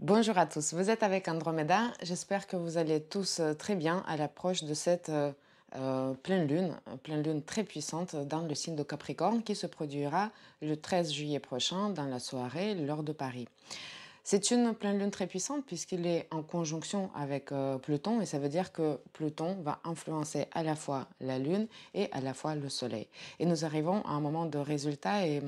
Bonjour à tous, vous êtes avec Andromeda. J'espère que vous allez tous très bien à l'approche de cette pleine lune très puissante dans le signe de Capricorne qui se produira le 13 juillet prochain dans la soirée lors de Paris. C'est une pleine lune très puissante puisqu'il est en conjonction avec Pluton et ça veut dire que Pluton va influencer à la fois la lune et à la fois le soleil. Et nous arrivons à un moment de résultat et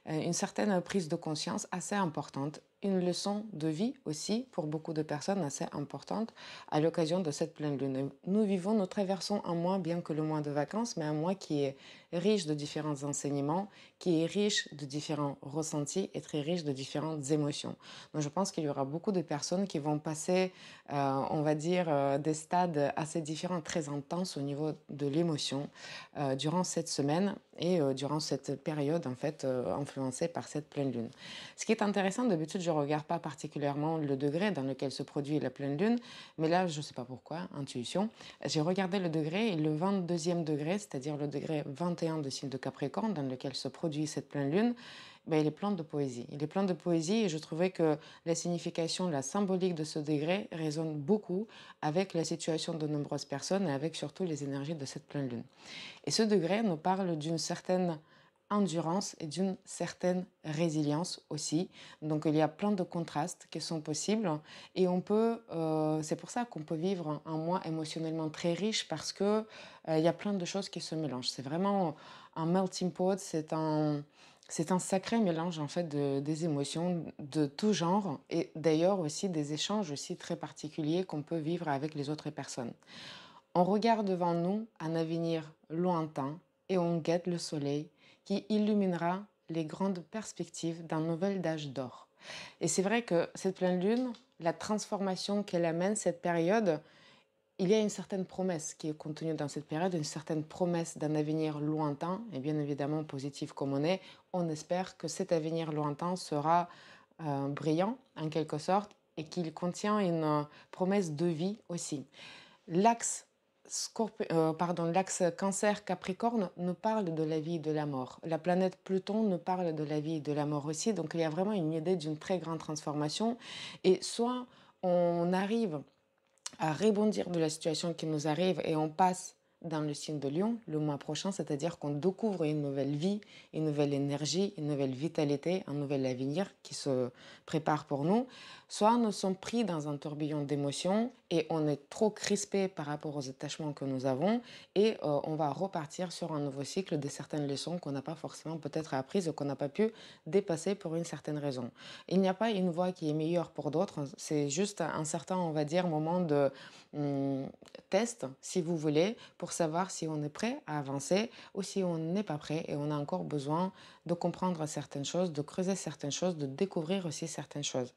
une certaine prise de conscience assez importante, une leçon de vie aussi pour beaucoup de personnes assez importante à l'occasion de cette pleine lune. Nous traversons un mois, bien que le mois de vacances, mais un mois qui est riche de différents enseignements, qui est riche de différents ressentis et très riche de différentes émotions. Donc je pense qu'il y aura beaucoup de personnes qui vont passer, on va dire, des stades assez différents, très intenses au niveau de l'émotion durant cette semaine et durant cette période en fait influencée par cette pleine lune. Ce qui est intéressant, d'habitude je ne regarde pas particulièrement le degré dans lequel se produit la pleine lune, mais là je ne sais pas pourquoi, intuition, j'ai regardé le degré et le 22e degré, c'est-à-dire le degré 21 de signe de Capricorne dans lequel se produit cette pleine lune, ben, il est plein de poésie. Il est plein de poésie et je trouvais que la signification, la symbolique de ce degré résonne beaucoup avec la situation de nombreuses personnes et avec surtout les énergies de cette pleine lune. Et ce degré nous parle d'une certaine endurance et d'une certaine résilience aussi. Donc il y a plein de contrastes qui sont possibles et c'est pour ça qu'on peut vivre un mois émotionnellement très riche parce que il y a plein de choses qui se mélangent. C'est vraiment un melting pot, c'est un sacré mélange en fait des émotions de tout genre et d'ailleurs aussi des échanges aussi très particuliers qu'on peut vivre avec les autres personnes. On regarde devant nous un avenir lointain et on guette le soleil qui illuminera les grandes perspectives d'un nouvel âge d'or. Et c'est vrai que cette pleine lune, la transformation qu'elle amène, cette période, il y a une certaine promesse qui est contenue dans cette période, une certaine promesse d'un avenir lointain, et bien évidemment positif comme on est. On espère que cet avenir lointain sera brillant en quelque sorte et qu'il contient une promesse de vie aussi. L'axe l'axe Cancer-Capricorne nous parle de la vie et de la mort. La planète Pluton nous parle de la vie et de la mort aussi. Donc il y a vraiment une idée d'une très grande transformation. Et soit on arrive à rebondir de la situation qui nous arrive et on passe dans le signe de Lion le mois prochain, c'est-à-dire qu'on découvre une nouvelle vie, une nouvelle énergie, une nouvelle vitalité, un nouvel avenir qui se prépare pour nous. Soit nous sommes pris dans un tourbillon d'émotions et on est trop crispé par rapport aux attachements que nous avons et on va repartir sur un nouveau cycle de certaines leçons qu'on n'a pas forcément peut-être apprises ou qu'on n'a pas pu dépasser pour une certaine raison. Il n'y a pas une voie qui est meilleure pour d'autres, c'est juste un certain, on va dire, moment de test, si vous voulez, pour savoir si on est prêt à avancer ou si on n'est pas prêt et on a encore besoin de comprendre certaines choses, de creuser certaines choses, de découvrir aussi certaines choses.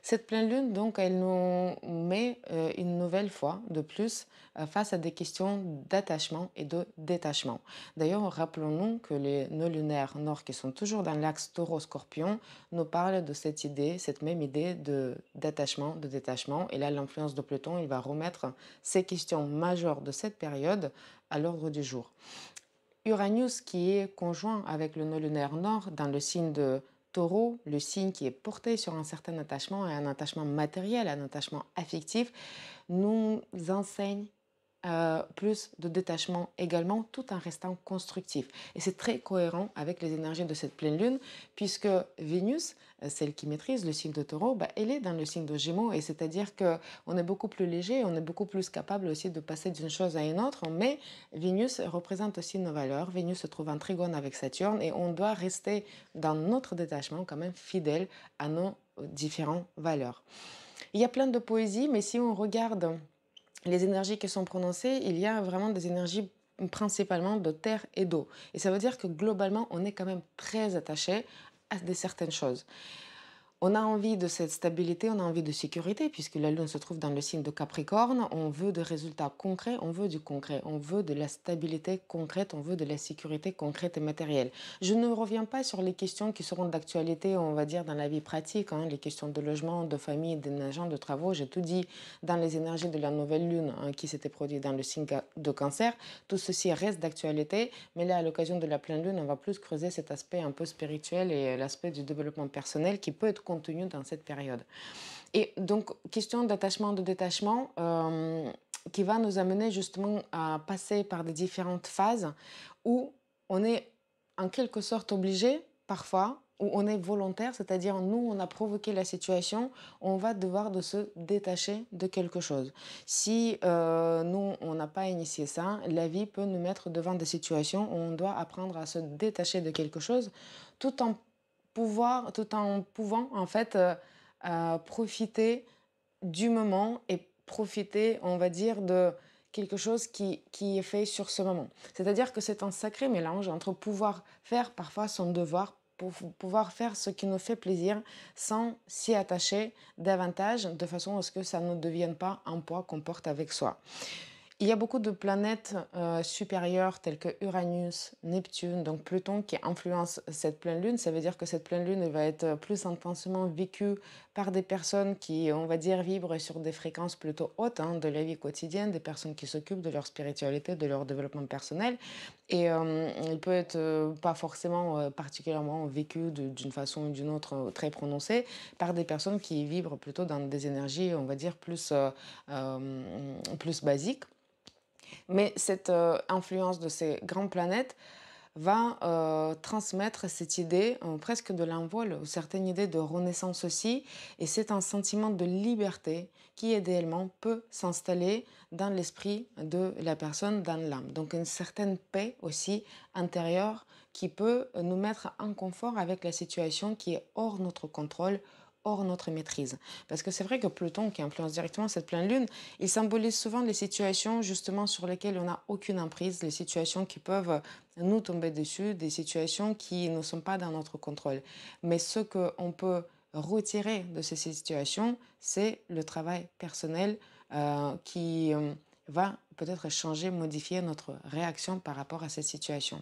Cette pleine lune, donc, elle nous met une nouvelle fois de plus face à des questions d'attachement et de détachement. D'ailleurs, rappelons-nous que les nœuds lunaires nord qui sont toujours dans l'axe taureau-scorpion nous parlent de cette idée, cette même idée d'attachement, de détachement. Et là, l'influence de Pluton, il va remettre ces questions majeures de cette période à l'ordre du jour. Uranus qui est conjoint avec le nœud lunaire nord dans le signe de Taureau, le signe qui est porté sur un certain attachement et un attachement matériel, un attachement affectif, nous enseigne plus de détachement également, tout en restant constructif. Et c'est très cohérent avec les énergies de cette pleine lune, puisque Vénus, celle qui maîtrise le signe de Taureau, bah, elle est dans le signe de Gémeaux, et c'est-à-dire qu'on est beaucoup plus léger, on est beaucoup plus capable aussi de passer d'une chose à une autre, mais Vénus représente aussi nos valeurs. Vénus se trouve en trigone avec Saturne, et on doit rester dans notre détachement quand même fidèle à nos différentes valeurs. Il y a plein de poésie, mais si on regarde les énergies qui sont prononcées, il y a vraiment des énergies principalement de terre et d'eau. Et ça veut dire que globalement, on est quand même très attaché à certaines choses. On a envie de cette stabilité, on a envie de sécurité, puisque la Lune se trouve dans le signe de Capricorne. On veut des résultats concrets, on veut du concret, on veut de la stabilité concrète, on veut de la sécurité concrète et matérielle. Je ne reviens pas sur les questions qui seront d'actualité, on va dire, dans la vie pratique, hein, les questions de logement, de famille, d'aménagement, de travaux. J'ai tout dit dans les énergies de la nouvelle Lune hein, qui s'était produite dans le signe de Cancer. Tout ceci reste d'actualité, mais là, à l'occasion de la pleine Lune, on va plus creuser cet aspect un peu spirituel et l'aspect du développement personnel qui peut être contenu dans cette période. Et donc, question d'attachement, de détachement, qui va nous amener justement à passer par des différentes phases où on est en quelque sorte obligé, parfois, où on est volontaire, c'est-à-dire nous, on a provoqué la situation, on va devoir de se détacher de quelque chose. Si nous, on n'a pas initié ça, la vie peut nous mettre devant des situations où on doit apprendre à se détacher de quelque chose tout en tout en pouvant en fait profiter du moment et profiter, on va dire, de quelque chose qui est fait sur ce moment. C'est-à-dire que c'est un sacré mélange entre pouvoir faire parfois son devoir, pour pouvoir faire ce qui nous fait plaisir sans s'y attacher davantage, de façon à ce que ça ne devienne pas un poids qu'on porte avec soi. Il y a beaucoup de planètes supérieures telles que Uranus, Neptune, donc Pluton qui influencent cette pleine lune. Ça veut dire que cette pleine lune elle va être plus intensément vécue par des personnes qui, on va dire, vibrent sur des fréquences plutôt hautes de la vie quotidienne, des personnes qui s'occupent de leur spiritualité, de leur développement personnel. Et il peut être pas forcément particulièrement vécu d'une façon ou d'une autre très prononcée par des personnes qui vibrent plutôt dans des énergies, on va dire, plus basiques. Mais cette influence de ces grandes planètes va transmettre cette idée presque de l'envol, ou certaines idées de renaissance aussi, et c'est un sentiment de liberté qui idéalement peut s'installer dans l'esprit de la personne, dans l'âme. Donc une certaine paix aussi intérieure qui peut nous mettre en confort avec la situation qui est hors notre contrôle, hors notre maîtrise. Parce que c'est vrai que Pluton, qui influence directement cette pleine lune, il symbolise souvent les situations justement sur lesquelles on n'a aucune emprise, les situations qui peuvent nous tomber dessus, des situations qui ne sont pas dans notre contrôle. Mais ce qu'on peut retirer de ces situations, c'est le travail personnel qui va peut-être changer, modifier notre réaction par rapport à cette situation.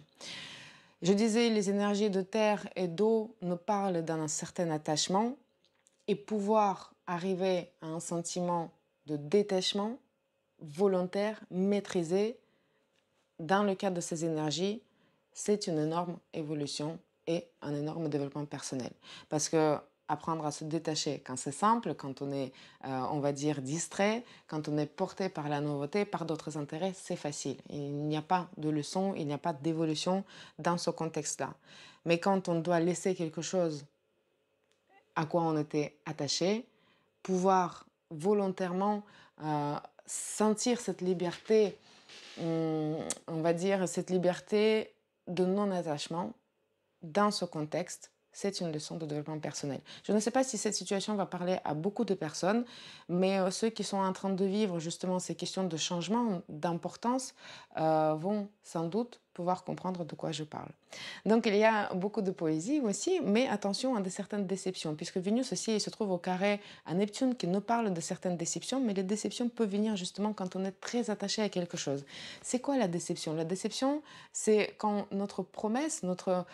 Je disais, les énergies de terre et d'eau nous parlent d'un certain attachement et pouvoir arriver à un sentiment de détachement volontaire, maîtrisé, dans le cadre de ces énergies, c'est une énorme évolution et un énorme développement personnel. Parce que apprendre à se détacher quand c'est simple, quand on est, on va dire, distrait, quand on est porté par la nouveauté, par d'autres intérêts, c'est facile. Il n'y a pas de leçon, il n'y a pas d'évolution dans ce contexte-là. Mais quand on doit laisser quelque chose à quoi on était attaché, pouvoir volontairement sentir cette liberté, on va dire cette liberté de non-attachement dans ce contexte, c'est une leçon de développement personnel. Je ne sais pas si cette situation va parler à beaucoup de personnes, mais ceux qui sont en train de vivre justement ces questions de changement, d'importance, vont sans doute pouvoir comprendre de quoi je parle. Donc il y a beaucoup de poésie aussi, mais attention à de certaines déceptions, puisque Vénus aussi il se trouve au carré à Neptune qui nous parle de certaines déceptions, mais les déceptions peuvent venir justement quand on est très attaché à quelque chose. C'est quoi la déception? La déception, c'est quand notre promesse, notre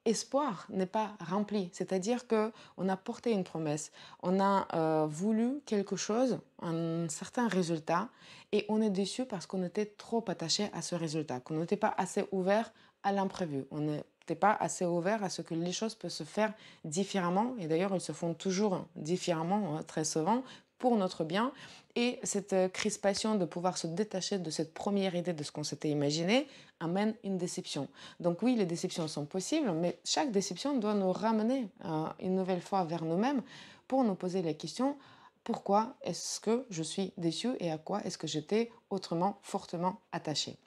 espoir n'est pas rempli. C'est-à-dire que on a porté une promesse, on a voulu quelque chose, un certain résultat, et on est déçu parce qu'on était trop attaché à ce résultat, qu'on n'était pas assez ouvert à l'imprévu. On n'était pas assez ouvert à ce que les choses peuvent se faire différemment. Et d'ailleurs, elles se font toujours différemment, très souvent, pour notre bien. Et cette crispation de pouvoir se détacher de cette première idée de ce qu'on s'était imaginé amène une déception. Donc oui, les déceptions sont possibles, mais chaque déception doit nous ramener une nouvelle fois vers nous-mêmes pour nous poser la question: pourquoi est-ce que je suis déçu et à quoi est-ce que j'étais autrement fortement attaché?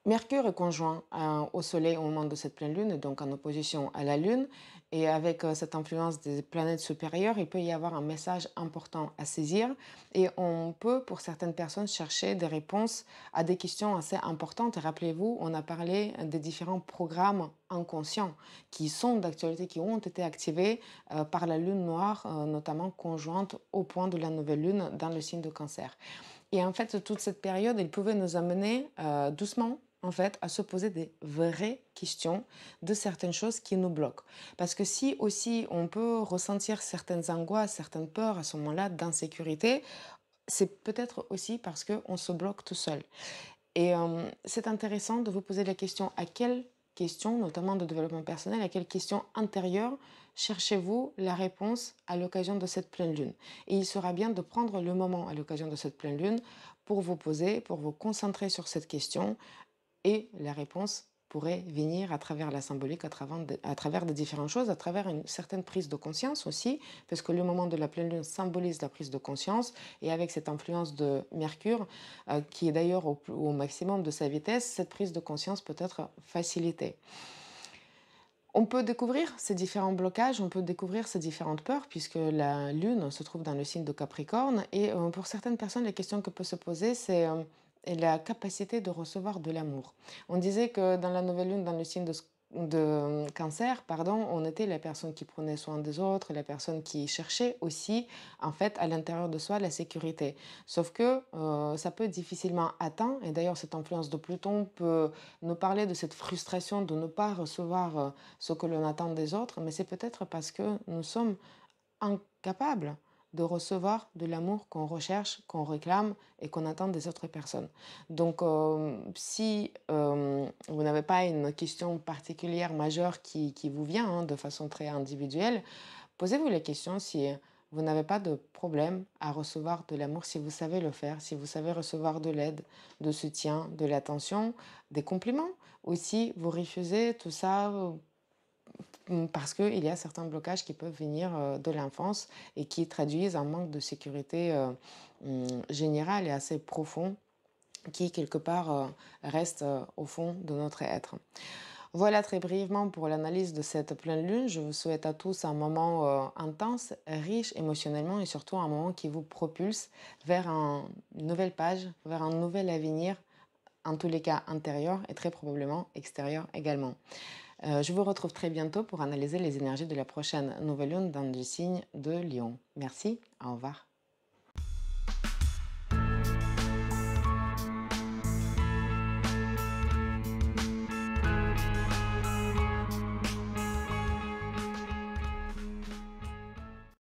Mercure est conjoint au Soleil au moment de cette pleine lune, donc en opposition à la Lune. Et avec cette influence des planètes supérieures, il peut y avoir un message important à saisir. Et on peut, pour certaines personnes, chercher des réponses à des questions assez importantes. Et rappelez-vous, on a parlé des différents programmes inconscients qui sont d'actualité, qui ont été activés par la Lune noire, notamment conjointe au point de la nouvelle Lune dans le signe de Cancer. Et en fait, toute cette période, elle pouvait nous amener doucement en fait, à se poser des vraies questions de certaines choses qui nous bloquent. Parce que si aussi on peut ressentir certaines angoisses, certaines peurs à ce moment-là d'insécurité, c'est peut-être aussi parce qu'on se bloque tout seul. Et c'est intéressant de vous poser la question à quelles questions, notamment de développement personnel, à quelles questions intérieures cherchez-vous la réponse à l'occasion de cette pleine lune. Et il sera bien de prendre le moment à l'occasion de cette pleine lune pour vous poser, pour vous concentrer sur cette question et la réponse pourrait venir à travers la symbolique, à travers de différentes choses, à travers une certaine prise de conscience aussi, parce que le moment de la pleine lune symbolise la prise de conscience, et avec cette influence de Mercure, qui est d'ailleurs au maximum de sa vitesse, cette prise de conscience peut être facilitée. On peut découvrir ces différents blocages, on peut découvrir ces différentes peurs, puisque la Lune se trouve dans le signe de Capricorne. Et pour certaines personnes, les questions que peut se poser, c'est la capacité de recevoir de l'amour. On disait que dans la nouvelle Lune, dans le signe de Cancer, pardon, on était la personne qui prenait soin des autres, la personne qui cherchait aussi, en fait, à l'intérieur de soi, la sécurité. Sauf que ça peut être difficilement atteint, et d'ailleurs, cette influence de Pluton peut nous parler de cette frustration de ne pas recevoir ce que l'on attend des autres, mais c'est peut-être parce que nous sommes incapables de recevoir de l'amour qu'on recherche, qu'on réclame et qu'on attend des autres personnes. Donc, si vous n'avez pas une question particulière majeure qui vous vient de façon très individuelle, posez-vous la question si vous n'avez pas de problème à recevoir de l'amour, si vous savez le faire, si vous savez recevoir de l'aide, de soutien, de l'attention, des compliments. Ou si vous refusez tout ça parce qu'il y a certains blocages qui peuvent venir de l'enfance et qui traduisent un manque de sécurité générale et assez profond qui, quelque part, reste au fond de notre être. Voilà très brièvement pour l'analyse de cette pleine lune. Je vous souhaite à tous un moment intense, riche émotionnellement et surtout un moment qui vous propulse vers une nouvelle page, vers un nouvel avenir, en tous les cas intérieur et très probablement extérieur également. Je vous retrouve très bientôt pour analyser les énergies de la prochaine nouvelle lune dans le signe de Lion. Merci, au revoir.